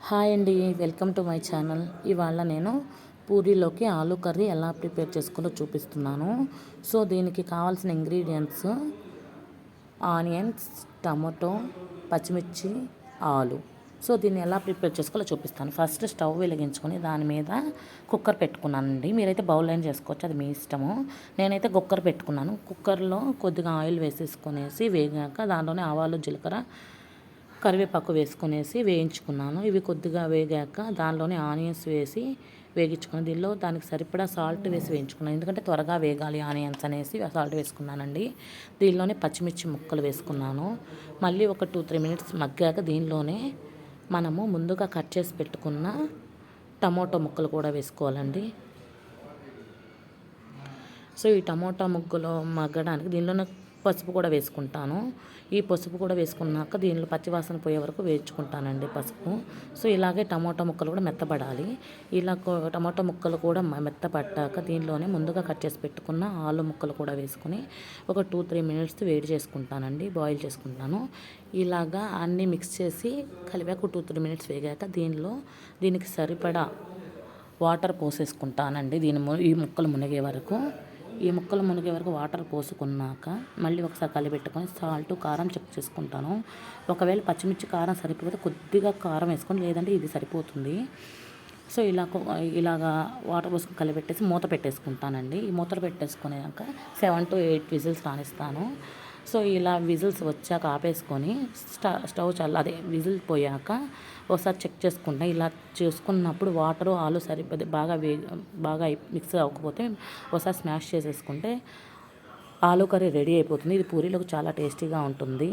Hi అండి, welcome to my channel. ఇవాళ నేను పూరీలోకి ఆలూ కర్రీ ఎలా ప్రిపేర్ చేసుకోవాలో చూపిస్తున్నాను. సో దీనికి కావాల్సిన ఇంగ్రీడియంట్స్ ఆనియన్స్, టమాటో, పచ్చిమిర్చి, ఆలు. సో దీన్ని ఎలా ప్రిపేర్ చేసుకోవాలో చూపిస్తాను. ఫస్ట్ స్టవ్ వెలిగించుకొని దాని మీద కుక్కర్ పెట్టుకున్నానండి. మీరైతే బౌల్ అయినా చేసుకోవచ్చు, అది మీ ఇష్టము. నేనైతే కుక్కర్ పెట్టుకున్నాను. కుక్కర్లో కొద్దిగా ఆయిల్ వేసేసుకునేసి వేగాక దాంట్లోనే ఆవాలు, జీలకర్ర, కరివేపాకు వేసుకునేసి వేయించుకున్నాను. ఇవి కొద్దిగా వేగాక దానిలోనే ఆనియన్స్ వేసి వేగించుకున్నాను. దీనిలో దానికి సరిపడా సాల్ట్ వేసి వేయించుకున్నాను, ఎందుకంటే త్వరగా వేగాలి ఆనియన్స్ అనేసి సాల్ట్ వేసుకున్నానండి. దీనిలోనే పచ్చిమిర్చి ముక్కలు వేసుకున్నాను. మళ్ళీ ఒక 2-3 మినిట్స్ మగ్గాక దీనిలోనే మనము ముందుగా కట్ చేసి పెట్టుకున్న టమోటో ముక్కలు కూడా వేసుకోవాలండి. సో ఈ టమోటా ముక్కలు మగ్గడానికి దీనిలోనే పసుపు కూడా వేసుకుంటాను. ఈ పసుపు కూడా వేసుకున్నాక దీనిలో పచ్చివాసన పోయే వరకు వేయించుకుంటానండి పసుపు. సో ఇలాగే టమోటా ముక్కలు కూడా మెత్తబడాలి. ఇలా టమోటా ముక్కలు కూడా మెత్తపడ్డాక దీనిలోనే ముందుగా కట్ చేసి పెట్టుకున్న ఆలు ముక్కలు కూడా వేసుకొని ఒక 2-3 మినిట్స్ వేడి చేసుకుంటానండి, బాయిల్ చేసుకుంటాను. ఇలాగా అన్నీ మిక్స్ చేసి కలిపాక 2-3 మినిట్స్ వేగాక దీనికి సరిపడా వాటర్ పోసేసుకుంటానండి. ఈ ముక్కలు మునిగే వరకు వాటర్ పోసుకున్నాక మళ్ళీ ఒకసారి కలిపెట్టుకొని సాల్ట్, కారం చెక్ చేసుకుంటాను. ఒకవేళ పచ్చిమిర్చి కారం సరిపోతే కొద్దిగా కారం వేసుకొని, లేదంటే ఇది సరిపోతుంది. సో ఇలాగా వాటర్ పోసుకొని కలిపెట్టేసి మూత పెట్టేసుకుంటానండి. ఈ మూత పెట్టేసుకున్నాక 7-8 విజిల్స్ రానిస్తాను. సో ఇలా విజిల్స్ వచ్చాక ఆపేసుకొని స్టవ్ విజిల్ పోయాక ఒకసారి చెక్ చేసుకుంటా. ఇలా చేసుకున్నప్పుడు వాటరు ఆలు సరిపోతే బాగా మిక్స్ అవ్వకపోతే ఒకసారి స్మాష్ చేసేసుకుంటే ఆలు కర్రీ రెడీ అయిపోతుంది. ఇది పూరీలోకి చాలా టేస్టీగా ఉంటుంది.